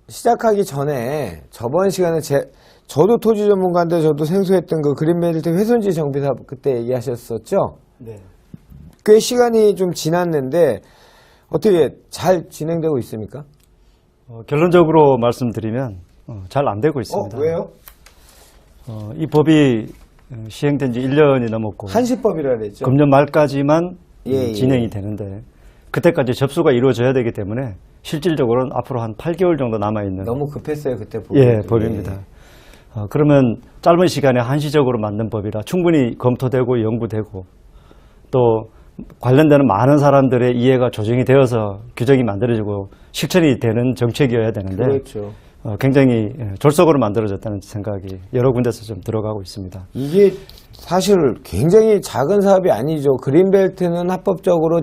시작하기 전에 저번 시간에 저도 토지 전문가인데 저도 생소했던 그 그린벨트 훼손지 정비 사업 그때 얘기하셨었죠? 네. 꽤 시간이 좀 지났는데 어떻게 잘 진행되고 있습니까? 결론적으로 말씀드리면 잘 안 되고 있습니다. 왜요? 이 법이 시행된 지 1년이 넘었고 한시법이라 그랬죠? 금년 말까지만 예. 진행이 되는데 그때까지 접수가 이루어져야 되기 때문에 실질적으로는 앞으로 한 8개월 정도 남아있는 너무 급했어요 그때 법입니다. 그러면 짧은 시간에 한시적으로 만든 법이라 충분히 검토되고 연구되고 또 관련되는 많은 사람들의 이해가 조정이 되어서 규정이 만들어지고 실천이 되는 정책이어야 되는데 그렇죠. 굉장히 졸속으로 만들어졌다는 생각이 여러 군데서 좀 들어가고 있습니다. 이게 사실 굉장히 작은 사업이 아니죠. 그린벨트는 합법적으로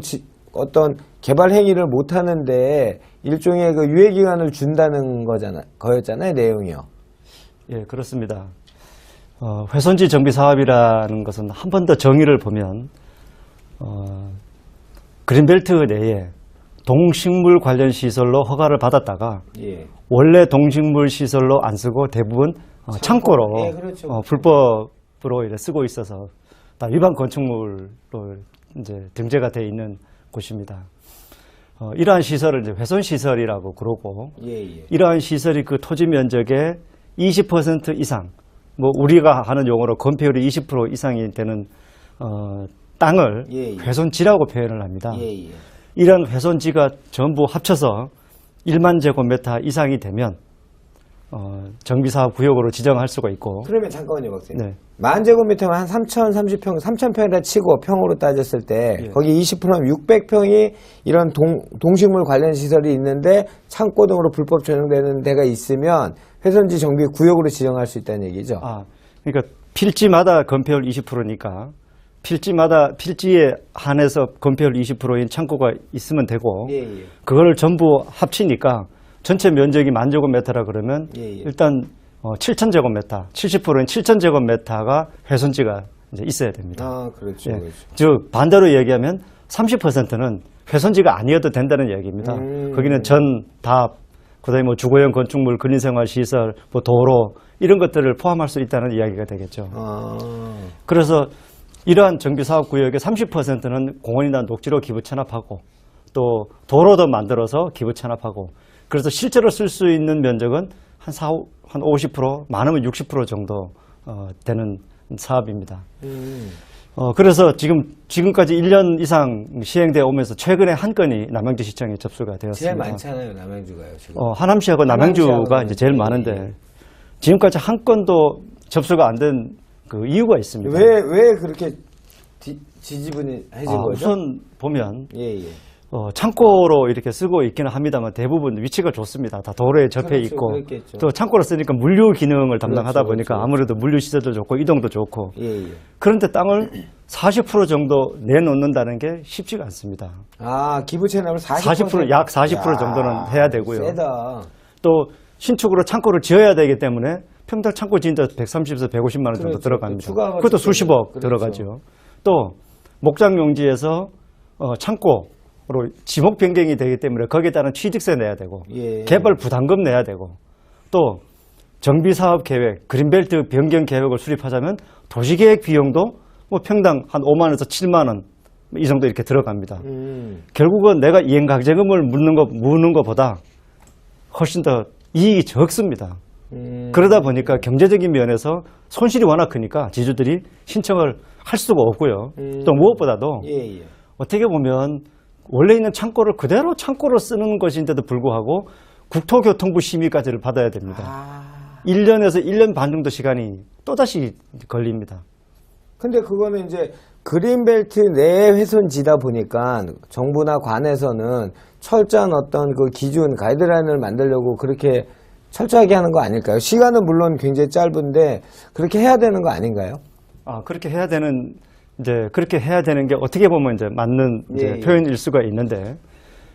어떤 개발 행위를 못 하는데 일종의 그 유예 기간을 준다는 거였잖아요, 내용이요. 예, 그렇습니다. 훼손지 정비 사업이라는 것은 한 번 더 정의를 보면 그린벨트 내에 동식물 관련 시설로 허가를 받았다가 예. 원래 동식물 시설로 안 쓰고 대부분 창고로 예, 그렇죠. 불법으로 이렇게 쓰고 있어서 다 위반 건축물로 이제 등재가 되어 있는 곳입니다. 이러한 시설을 이제 훼손 시설이라고 그러고 예. 이러한 시설이 그 토지 면적의 20% 이상, 뭐 우리가 하는 용어로 건폐율이 20% 이상이 되는 땅을 훼손지라고 표현을 합니다. 이런 훼손지가 전부 합쳐서 1만 제곱미터 이상이 되면 정비사업 구역으로 지정할 수가 있고. 그러면 잠깐만요, 박사님. 네. 10,000제곱미터면 한 3,030평, 3,000평이라 치고 평으로 따졌을 때 예. 거기 20%면 600평이 이런 동식물 관련 시설이 있는데 창고 등으로 불법 전용되는 데가 있으면 훼손지 정비 구역으로 지정할 수 있다는 얘기죠. 그러니까 필지마다 건폐율 20%니까 필지에 한해서 건폐율 20%인 창고가 있으면 되고 그걸 전부 합치니까 전체 면적이 10,000제곱미터라 그러면 일단 7,000제곱미터, 70%인 7,000제곱미터가 훼손지가 이제 있어야 됩니다. 그렇죠. 예. 즉 반대로 얘기하면 30%는 훼손지가 아니어도 된다는 얘기입니다. 거기는 전답, 그다음에 뭐 주거용 건축물, 근린생활시설, 뭐 도로 이런 것들을 포함할 수 있다는 이야기가 되겠죠. 그래서 이러한 정비사업구역의 30%는 공원이나 녹지로 기부 체납하고 또 도로도 만들어서 기부 체납하고 그래서 실제로 쓸 수 있는 면적은 한 50%, 많으면 60% 정도 되는 사업입니다. 그래서 지금까지 1년 이상 시행되어 오면서 최근에 한 건이 남양주시청에 접수가 되었습니다. 제일 많잖아요, 남양주가요. 지금. 하남시하고 남양주가 이제 제일 많은데 지금까지 한 건도 접수가 안 된 그 이유가 있습니다. 왜 그렇게 지지분해진 거죠? 우선 보면 창고로 이렇게 쓰고 있기는 합니다만 대부분 위치가 좋습니다. 다 도로에 접해 있고 그렇겠죠. 또 창고로 쓰니까 물류 기능을 담당하다 그렇죠, 보니까 그렇죠. 아무래도 물류 시설도 좋고 이동도 좋고 그런데 땅을 40% 정도 내놓는다는 게 쉽지가 않습니다. 기부 체납을 40%? 약 40% 정도는 해야 되고요. 세다. 또 신축으로 창고를 지어야 되기 때문에 평당 창고 지는데 130에서 150만 원 정도 들어갑니다. 그것도 수십억 들어가죠. 또 목장용지에서 창고로 지목 변경이 되기 때문에 거기에 따른 취득세 내야 되고 개발 부담금 내야 되고 또 정비사업 계획, 그린벨트 변경 계획을 수립하자면 도시계획 비용도 뭐 평당 한 5만 원에서 7만 원 이 정도 이렇게 들어갑니다. 결국은 내가 이행강제금을 무는 것보다 훨씬 더 이익이 적습니다. 그러다 보니까 경제적인 면에서 손실이 워낙 크니까 지주들이 신청을 할 수가 없고요. 또 무엇보다도 어떻게 보면 원래 있는 창고를 그대로 창고로 쓰는 것인데도 불구하고 국토교통부 심의까지를 받아야 됩니다. 1년에서 1년 반 정도 시간이 또다시 걸립니다. 근데 그거는 이제 그린벨트 내 훼손지다 보니까 정부나 관에서는 철저한 어떤 그 기준, 가이드라인을 만들려고 그렇게 철저하게 하는 거 아닐까요? 시간은 물론 굉장히 짧은데 그렇게 해야 되는 거 아닌가요? 그렇게 해야 되는 게 어떻게 보면 이제 맞는 표현일 수가 있는데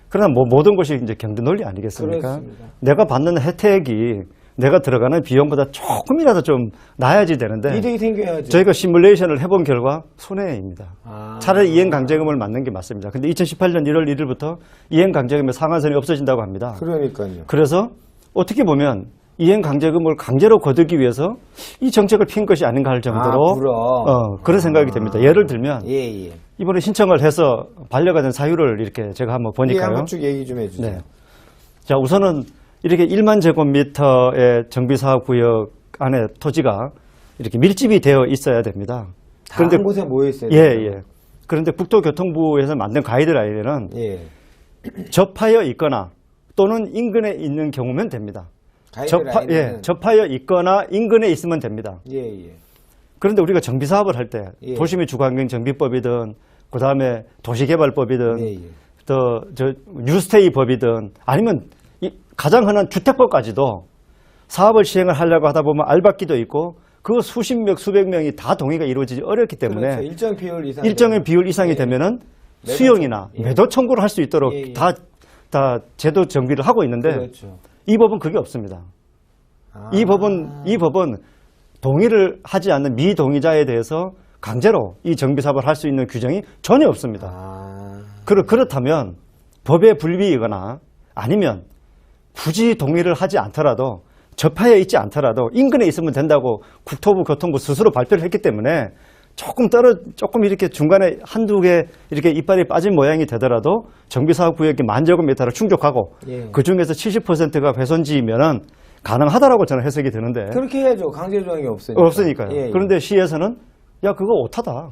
그러나 뭐 모든 것이 이제 경제 논리 아니겠습니까? 그렇습니다. 내가 받는 혜택이 내가 들어가는 비용보다 조금이라도 좀 나아야지 되는데 이득이 생겨야죠. 저희가 시뮬레이션을 해본 결과 손해입니다. 아. 차라리 이행강제금을 맞는 게 맞습니다. 근데 2018년 1월 1일부터 이행강제금의 상한선이 없어진다고 합니다. 그러니까요. 그래서 어떻게 보면 이행강제금을 강제로 거두기 위해서 이 정책을 핀 것이 아닌가 할 정도로 그런 생각이 됩니다. 예를 들면 예. 이번에 신청을 해서 반려가 된 사유를 이렇게 제가 한번 보니까요. 한번 쭉 얘기 좀 해주세요. 네. 자, 우선은 이렇게 1만 제곱미터의 정비사업구역 안에 토지가 이렇게 밀집이 되어 있어야 됩니다. 그런데 한 곳에 모여 있어야 돼요. 예. 그런데 국토교통부에서 만든 가이드라인에는 접하여 있거나 또는 인근에 있는 경우면 됩니다. 접하여 있거나 인근에 있으면 됩니다. 그런데 우리가 정비사업을 할 때 도시및 주거환경정비법이든 그다음에 도시개발법이든 또 뉴스테이 법이든 아니면 가장 흔한 주택법까지도 사업을 시행을 하려고 하다 보면 알박기도 있고 그 수십 명, 수백 명이 다 동의가 이루어지지 어렵기 때문에 그렇죠. 일정의 비율 이상이 되면은 수용이나 매도 청구를 할 수 있도록 다 제도 정비를 하고 있는데 이 법은 그게 없습니다. 이 법은 동의를 하지 않는 미동의자에 대해서 강제로 이 정비사업을 할 수 있는 규정이 전혀 없습니다. 그렇다면 법에 불비이거나 아니면 굳이 동의를 하지 않더라도 접하여 있지 않더라도 인근에 있으면 된다고 국토부 교통부 스스로 발표를 했기 때문에 조금 이렇게 중간에 한두 개 이렇게 이빨이 빠진 모양이 되더라도 정비사업 구역이 10,000제곱미터를 충족하고 그 중에서 70%가 훼손지이면은 가능하다라고 저는 해석이 되는데 그렇게 해야죠. 강제 조항이 없으니까. 없으니까요. 그런데 시에서는 야 그거 오타다.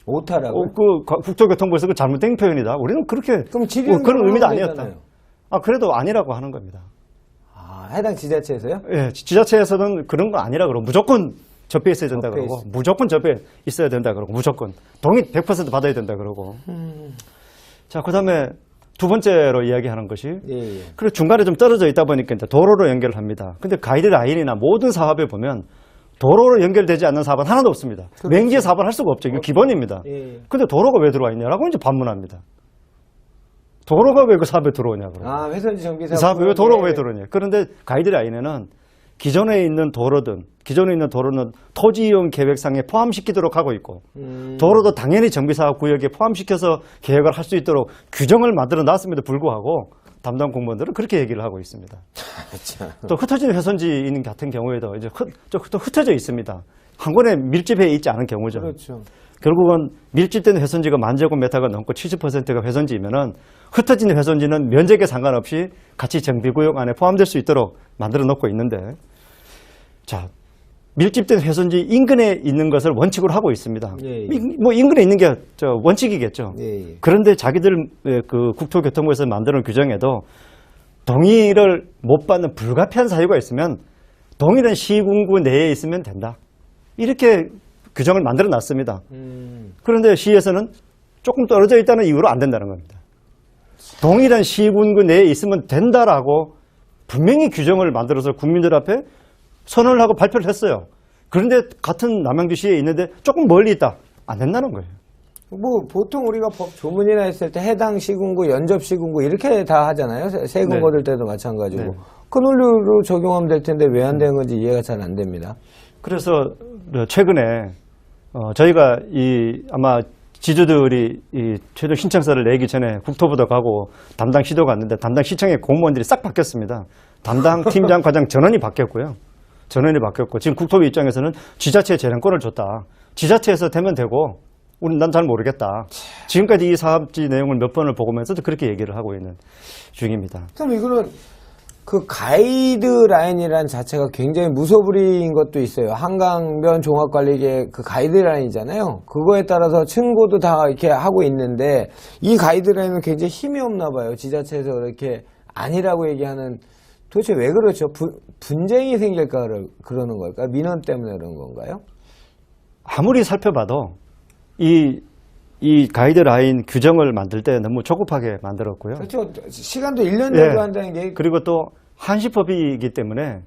오타라고? 국토교통부에서 그 잘못된 표현이다. 우리는 그렇게 그럼 그런 의미도 아니었다. 그래도 아니라고 하는 겁니다. 해당 지자체에서요? 예, 지자체에서는 그런 거 아니라 그러고 무조건 접해 있어야 된다 그러고 무조건 접해 있어야 된다 그러고 무조건 동의 100% 받아야 된다 그러고. 자, 그다음에 두 번째로 이야기하는 것이 그리고 중간에 좀 떨어져 있다 보니까 이제 도로로 연결을 합니다. 근데 가이드라인이나 모든 사업에 보면 도로로 연결되지 않는 사업은 하나도 없습니다. 맹지에 사업을 할 수가 없죠. 이거 기본입니다. 근데 도로가 왜 들어와 있냐라고 이제 반문합니다. 도로가 왜 그 사업에 들어오냐고. 회선지 정비사업. 사업에 왜 도로가 왜 들어오냐. 그런데 가이드라인에는 기존에 있는 도로는 토지 이용 계획상에 포함시키도록 하고 있고 도로도 당연히 정비사업 구역에 포함시켜서 계획을 할 수 있도록 규정을 만들어 놨음에도 불구하고 담당 공무원들은 그렇게 얘기를 하고 있습니다. 또 흩어진 훼손지 같은 경우에도 이제 또 흩어져 있습니다. 한 곳에 밀집해 있지 않은 경우죠. 그렇죠. 결국은 밀집된 훼손지가 10,000제곱미터가 넘고 70%가 훼손지이면은 흩어진 훼손지는 면적에 상관없이 같이 정비구역 안에 포함될 수 있도록 만들어 놓고 있는데, 자, 밀집된 훼손지 인근에 있는 것을 원칙으로 하고 있습니다. 뭐 인근에 있는 게 원칙이겠죠. 그런데 자기들 그 국토교통부에서 만드는 규정에도 동의를 못 받는 불가피한 사유가 있으면 동일한 시군구 내에 있으면 된다. 이렇게 규정을 만들어 놨습니다. 그런데 시에서는 조금 떨어져 있다는 이유로 안 된다는 겁니다. 동일한 시군구 내에 있으면 된다라고 분명히 규정을 만들어서 국민들 앞에 선언을 하고 발표를 했어요. 그런데 같은 남양주시에 있는데 조금 멀리 있다. 안 된다는 거예요. 뭐 보통 우리가 법 조문이나 했을 때 해당 시군구, 연접 시군구 이렇게 다 하잖아요. 세금 거둘 때도 마찬가지고. 그 논리로 적용하면 될 텐데 왜 안 되는 건지 이해가 잘 안 됩니다. 그래서 최근에 저희가 아마 지주들이 최종 신청서를 내기 전에 국토부도 가고 담당 시도 갔는데 담당 시청의 공무원들이 싹 바뀌었습니다. 담당 팀장, 과장 전원이 바뀌었고요. 전원이 바뀌었고 지금 국토부 입장에서는 지자체에 재량권을 줬다. 지자체에서 되면 되고 난 잘 모르겠다. 지금까지 이 사업지 내용을 몇 번을 보고면서도 그렇게 얘기를 하고 있는 중입니다. 그럼 이거는 그 가이드라인이라는 자체가 굉장히 무소불위인 것도 있어요. 한강변 종합관리계 그 가이드라인이잖아요. 그거에 따라서 층고도 다 이렇게 하고 있는데 이 가이드라인은 굉장히 힘이 없나 봐요. 지자체에서 그렇게 아니라고 얘기하는 도대체 왜 그렇죠? 분쟁이 생길까 그러는 걸까요? 민원 때문에 그런 건가요? 아무리 살펴봐도 이 가이드라인 규정을 만들 때 너무 조급하게 만들었고요. 그렇죠. 시간도 1년 정도 한다는 게. 그리고 또 한시법이기 때문에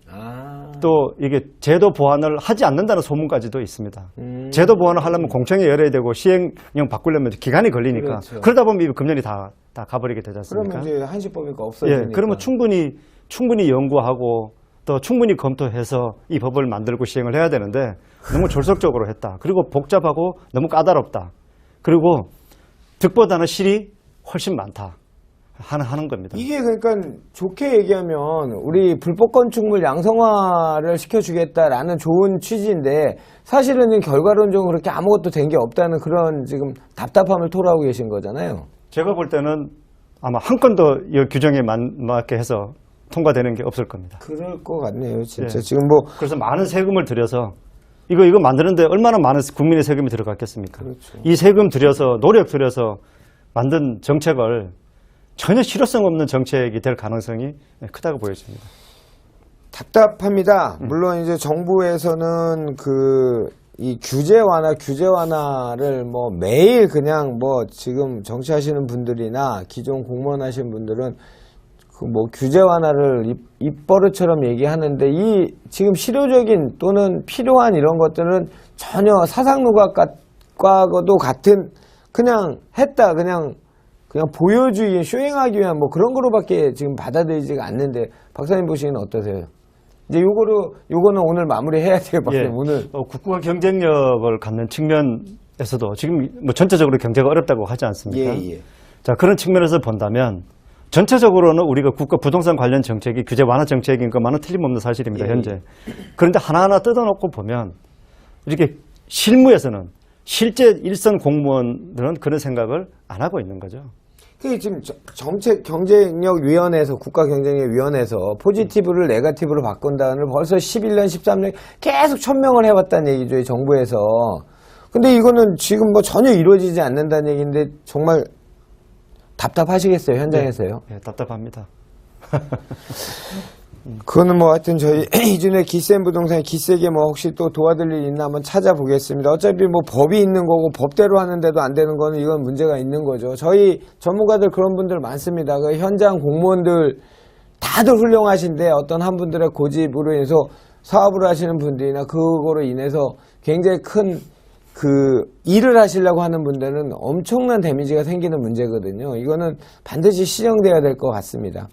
또 이게 제도 보완을 하지 않는다는 소문까지도 있습니다. 제도 보완을 하려면 공청회 열어야 되고 시행령 바꾸려면 기간이 걸리니까. 그렇죠. 그러다 보면 금년이 다 가버리게 되지 않습니까? 그러면 이제 한시법이니까 없어지니까. 그러면 충분히 연구하고 또 충분히 검토해서 이 법을 만들고 시행을 해야 되는데 너무 졸속적으로 했다. 그리고 복잡하고 너무 까다롭다. 그리고 득보다는 실이 훨씬 많다. 하는 겁니다. 이게 그러니까 좋게 얘기하면 우리 불법 건축물 양성화를 시켜주겠다라는 좋은 취지인데 사실은 결과론적으로 그렇게 아무것도 된 게 없다는 그런 지금 답답함을 토로하고 계신 거잖아요. 제가 볼 때는 아마 한 건도 이 규정에 맞게 해서 통과되는 게 없을 겁니다. 그럴 것 같네요, 진짜. 네. 지금 뭐 그래서 많은 세금을 들여서 이거 만드는데 얼마나 많은 국민의 세금이 들어갔겠습니까? 그렇죠. 이 세금 들여서 노력 들여서 만든 정책을 전혀 실효성 없는 정책이 될 가능성이 크다고 보여집니다. 답답합니다. 물론 이제 정부에서는 이 규제 완화를 뭐 매일 그냥 뭐 지금 정치하시는 분들이나 기존 공무원 하시는 분들은 그 뭐 규제 완화를 입버릇처럼 얘기하는데 이 지금 실효적인 또는 필요한 이런 것들은 전혀 사상누각과도 같은 그냥 했다 그냥 보여주기 쇼잉하기 위한 뭐 그런 거로밖에 지금 받아들이지가 않는데 박사님 보시기는 어떠세요? 이제 요거는 오늘 마무리해야 돼요. 박사님 오늘 국가 경쟁력을 갖는 측면에서도 지금 뭐 전체적으로 경제가 어렵다고 하지 않습니까? 예. 자, 그런 측면에서 본다면 전체적으로는 우리가 국가 부동산 관련 정책이 규제 완화 정책인 것만은 틀림없는 사실입니다. 현재. 그런데 하나하나 뜯어놓고 보면 이렇게 실무에서는 실제 일선 공무원들은 그런 생각을 안 하고 있는 거죠. 그게 지금 정책경쟁력위원회에서 국가경쟁력위원회에서 포지티브를 네거티브로 바꾼다는 벌써 11년, 13년 계속 천명을 해왔다는 얘기죠, 이 정부에서. 근데 이거는 지금 뭐 전혀 이루어지지 않는다는 얘기인데 정말 답답하시겠어요, 현장에서요? 네, 답답합니다. 그거는 뭐 하여튼 저희 이준의 기센 부동산의 기세게 뭐 혹시 또 도와드릴 일 있나 한번 찾아보겠습니다. 어차피 뭐 법이 있는 거고 법대로 하는데도 안 되는 거는 이건 문제가 있는 거죠. 저희 전문가들 그런 분들 많습니다. 그 현장 공무원들 다들 훌륭하신데 어떤 한 분들의 고집으로 인해서 사업을 하시는 분들이나 그거로 인해서 굉장히 큰 일을 하시려고 하는 분들은 엄청난 데미지가 생기는 문제거든요. 이거는 반드시 시정돼야 될 것 같습니다.